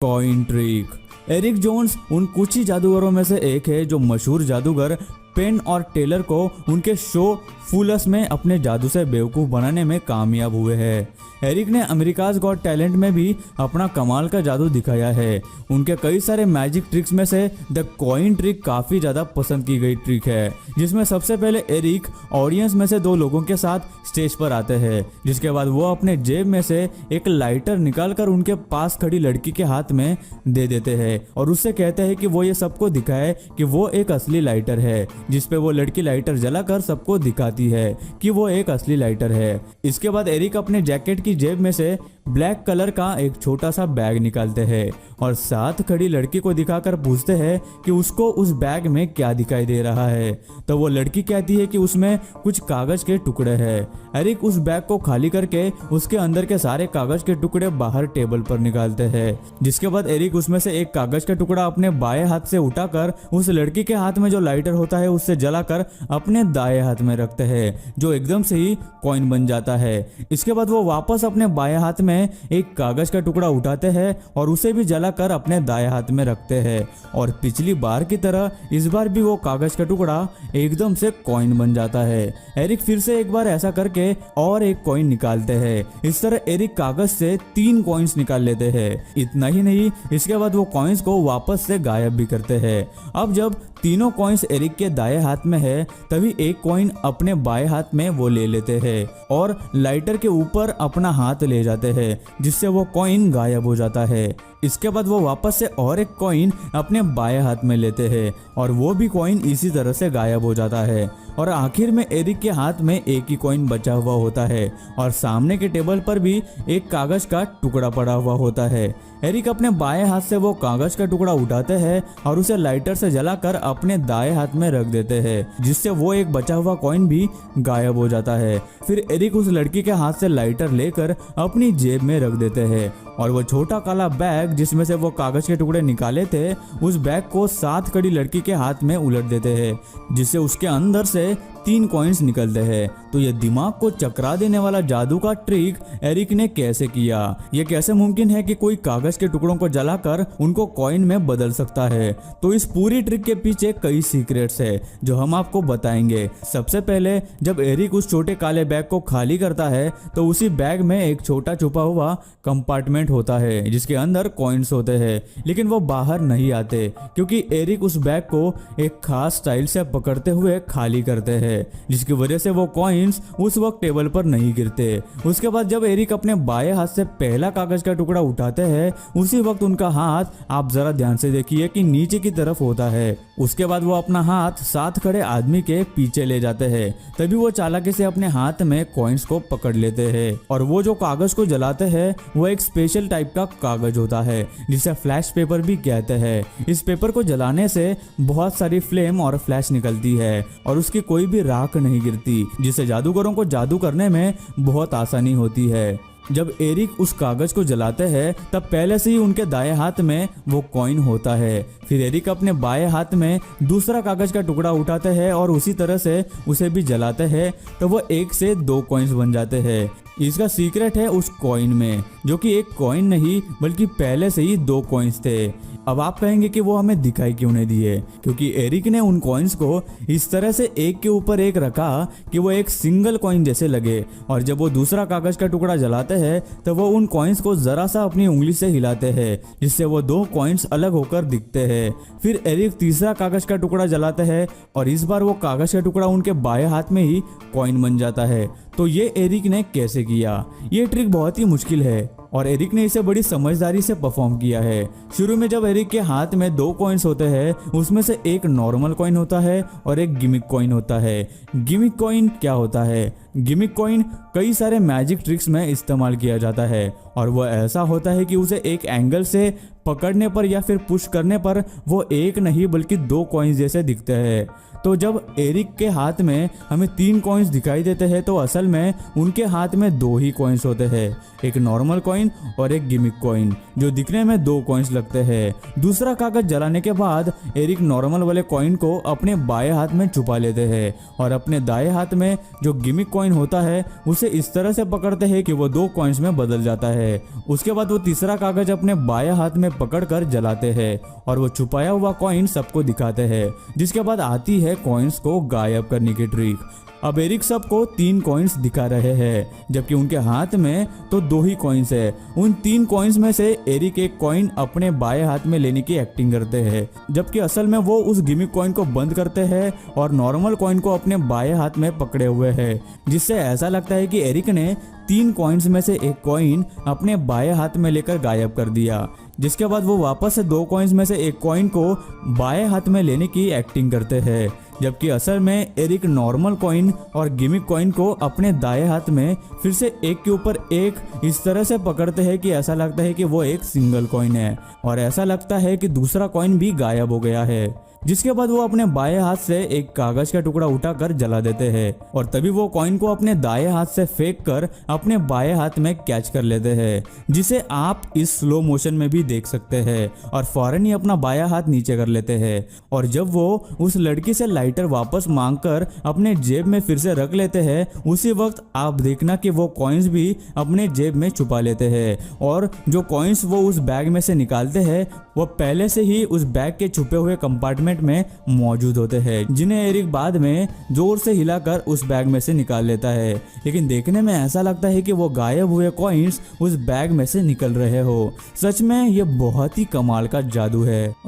Coin trick. Eric Jones उन कुछ ही जादूगरों में से एक है जो मशहूर जादूगर पेन और टेलर को उनके शो फूलस में अपने जादू से बेवकूफ़ बनाने में कामयाब हुए हैं। एरिक ने अमेरिकाज गॉट टैलेंट में भी अपना कमाल का जादू दिखाया है। उनके कई सारे मैजिक ट्रिक्स में से द कॉइन ट्रिक काफ़ी ज़्यादा पसंद की गई ट्रिक है, जिसमें सबसे पहले एरिक ऑडियंस में से दो लोगों के साथ स्टेज पर आते हैं, जिसके बाद वो अपने जेब में से एक लाइटर निकालकर उनके पास खड़ी लड़की के हाथ में दे देते हैं और उससे कहते हैं कि वो ये सबको दिखाए कि वो एक असली लाइटर है, जिसपे वो लड़की लाइटर जलाकर सबको दिखाती है कि वो एक असली लाइटर है। इसके बाद एरिक अपने जैकेट की जेब में से ब्लैक कलर का एक छोटा सा बैग निकालते हैं और साथ खड़ी लड़की को दिखाकर पूछते हैं कि उसको उस बैग में क्या दिखाई दे रहा है। तो वो लड़की कहती है कि उसमें कुछ कागज के टुकड़े हैं। एरिक उस बैग को खाली करके उसके अंदर के सारे कागज के टुकड़े बाहर टेबल पर निकालते हैं, जिसके बाद एरिक उसमें से एक कागज का टुकड़ा अपने बाएं हाथ से उठाकर उस लड़की के हाथ में जो लाइटर होता है उससे जलाकर अपने दाएं हाथ में रखते हैं, जो एकदम से ही कॉइन बन जाता है। इसके बाद वो वापस अपने बाएं हाथ में एक कागज का टुकड़ा उठाते हैं और उसे भी जलाकर अपने दाएं हाथ में रखते हैं और पिछली बार की तरह इस बार भी वो कागज का टुकड़ा एकदम से कॉइन बन जाता है। एरिक फिर से एक बार ऐसा करके और एक कॉइन निकालते हैं। इस तरह एरिक कागज से 3 कॉइन्स निकाल लेते हैं। इतना ही नहीं, इसके बाद वो कॉइन्स को वापस से गायब भी करते हैं। अब जब तीनों कॉइन्स एरिक के दाएं हाथ में है, तभी एक कॉइन अपने बाएं हाथ में वो ले लेते हैं और लाइटर के ऊपर अपना हाथ ले जाते हैं, जिससे वो कॉइन गायब हो जाता है। इसके बाद वो वापस से और एक कॉइन अपने बाएं हाथ में लेते हैं और वो भी कॉइन इसी तरह से गायब हो जाता है और आखिर में एरिक के हाथ में एक ही कॉइन बचा हुआ होता है और सामने के टेबल पर भी एक कागज का टुकड़ा पड़ा हुआ होता है। एरिक अपने बाएं हाथ से वो कागज का टुकड़ा उठाते हैं और उसे लाइटर से जलाकर अपने दाएं हाथ में रख देते हैं, जिससे वो एक बचा हुआ कॉइन भी गायब हो जाता है। फिर एरिक उस लड़की के हाथ से लाइटर लेकर अपनी जेब में रख देते हैं और वो छोटा काला बैग जिसमें से वो कागज के टुकड़े निकाले थे, उस बैग को साथ खड़ी लड़की के हाथ में उलट देते हैं, जिससे उसके अंदर से 3 कॉइन्स निकलते हैं। तो ये दिमाग को चकरा देने वाला जादू का ट्रिक एरिक ने कैसे किया? ये कैसे मुमकिन है कि कोई कागज के टुकड़ों को जलाकर उनको कॉइन में बदल सकता है? तो इस पूरी ट्रिक के पीछे कई सीक्रेट्स है जो हम आपको बताएंगे। सबसे पहले जब एरिक उस छोटे काले बैग को खाली करता है तो उसी बैग में एक छोटा छुपा हुआ कंपार्टमेंट होता है जिसके अंदर कॉइन्स होते हैं, लेकिन वो बाहर नहीं आते क्योंकि एरिक उस बैग को एक खास स्टाइल से पकड़ते हुए खाली करते हैं, जिसकी वजह से वो कॉइन्स उस वक्त टेबल पर नहीं गिरते। उसके बाद जब एरिक अपने बाएं हाथ से पहला कागज का टुकड़ा उठाते हैं, उसी वक्त उनका हाथ, आप जरा ध्यान से देखिए कि नीचे की तरफ होता है। उसके बाद वो अपना हाथ साथ खड़े आदमी के पीछे ले जाते हैं, तभी वो चालाकी से अपने हाथ में कॉइन्स को पकड़ लेते हैं और वो जो कागज को जलाते हैं वो एक स्पेशल टाइप का कागज होता है जिसे फ्लैश पेपर भी कहते हैं। इस पेपर को जलाने से बहुत सारी फ्लेम और फ्लैश निकलती है और उसकी कोई भी राख नहीं गिरती, जिससे जादूगरों को जादू करने में बहुत आसानी होती है। जब एरिक उस कागज को जलाते हैं तब पहले से ही उनके दाएं हाथ में वो कॉइन होता है। फिर एरिक अपने बाएं हाथ में दूसरा कागज का टुकड़ा उठाते हैं और उसी तरह से उसे भी जलाते हैं, तो वो 1 से 2 कॉइन्स बन जाते हैं। इसका सीक्रेट है उस कॉइन में, जो कि एक कॉइन नहीं बल्कि पहले से ही 2 कॉइन्स थे। अब आप कहेंगे कि वो हमें दिखाई क्यों नहीं दिए? क्योंकि एरिक ने उन कॉइन्स को इस तरह से एक के ऊपर एक रखा कि वो एक सिंगल कॉइन जैसे लगे, और जब वो दूसरा कागज का टुकड़ा जलाते हैं तो वो उन कॉइन्स को जरा सा अपनी उंगली से हिलाते हैं, जिससे वो 2 कॉइन्स अलग होकर दिखते हैं। फिर एरिक तीसरा कागज का टुकड़ा जलाते हैं और इस बार वो कागज का टुकड़ा उनके बाएं हाथ में ही कॉइन बन जाता है। तो ये एरिक ने कैसे किया? ये ट्रिक बहुत ही मुश्किल है और एरिक ने इसे बड़ी समझदारी से परफॉर्म किया है। शुरू में जब एरिक के हाथ में 2 कॉइन्स होते हैं, उसमें से एक नॉर्मल कॉइन होता है और एक गिमिक कॉइन होता है। गिमिक कॉइन क्या होता है? गिमिक कॉइन कई सारे मैजिक ट्रिक्स में इस्तेमाल किया जाता है और वह ऐसा होता है कि उसे एक एंगल से पकड़ने पर या फिर पुश करने पर वो एक नहीं बल्कि 2 कॉइन्स जैसे दिखते हैं। तो जब एरिक के हाथ में हमें 3 कॉइन्स दिखाई देते हैं तो असल में उनके हाथ में 2 ही कॉइन्स होते हैं, एक नॉर्मल कॉइन कॉइन और एक गिमिक कॉइन जो दिखने में 2 कॉइन्स लगते हैं। दूसरा कागज जलाने के बाद एरिक नॉर्मल वाले कॉइन को अपने बाएं हाथ में छुपा लेते हैं और अपने दाएं हाथ में जो गिमिक कॉइन होता है उसे इस तरह से पकड़ते हैं कि वो 2 कॉइन्स में बदल जाता है। उसके बाद वो तीसरा कागज अपने बाएं हाथ में पकड़कर जलाते हैं और वो छुपाया हुआ कॉइन सबको दिखाते हैं। जिसके बाद आती है कॉइन्स को गायब करने की ट्रिक। अब एरिक सबको 3 कॉइन्स दिखा रहे हैं जबकि उनके हाथ में तो 2 ही कॉइन्स है। उन 3 कॉइन्स में से एरिक एक कॉइन अपने बाएं हाथ में लेने की एक्टिंग करते हैं जबकि असल में वो उस गिमिक कॉइन को बंद करते हैं और नॉर्मल कॉइन को अपने बाएं हाथ में पकड़े हुए हैं, जिससे ऐसा लगता है कि एरिक ने 3 कॉइन्स में से एक कॉइन अपने बाएं हाथ में लेकर गायब कर दिया। जिसके बाद वो वापस से 2 कॉइन्स में से एक कॉइन को बाएं हाथ में लेने की एक्टिंग करते हैं जबकि असल में एरिक नॉर्मल कॉइन और गिमिक कॉइन को अपने दाएं हाथ में फिर से एक के ऊपर एक इस तरह से पकड़ते हैं कि ऐसा लगता है कि वो एक सिंगल कॉइन है और ऐसा लगता है कि दूसरा कॉइन भी गायब हो गया है। जिसके बाद वो अपने बाएं हाथ से एक कागज का टुकड़ा उठाकर जला देते हैं और तभी वो कॉइन को अपने दाएं हाथ से फेंक कर अपने बाएं हाथ में कैच कर लेते हैं, जिसे आप इस स्लो मोशन में भी देख सकते हैं और फौरन ही अपना बायां हाथ नीचे कर लेते हैं। और जब वो उस लड़की से लाइटर वापस मांगकर अपने जेब में फिर से रख लेते हैं, उसी वक्त आप देखना कि वो कॉइन्स भी अपने जेब में छुपा लेते हैं और जो कॉइन्स वो उस बैग में से निकालते हैं वो पहले से ही उस बैग के छुपे हुए कंपार्टमेंट में मौजूद होते हैं, जिन्हें एरिक बाद में जोर से हिलाकर उस बैग में से निकाल लेता है। लेकिन देखने में ऐसा लगता है कि वो गायब हुए कॉइन्स उस बैग में से निकल रहे हो। सच में ये बहुत ही कमाल का जादू है।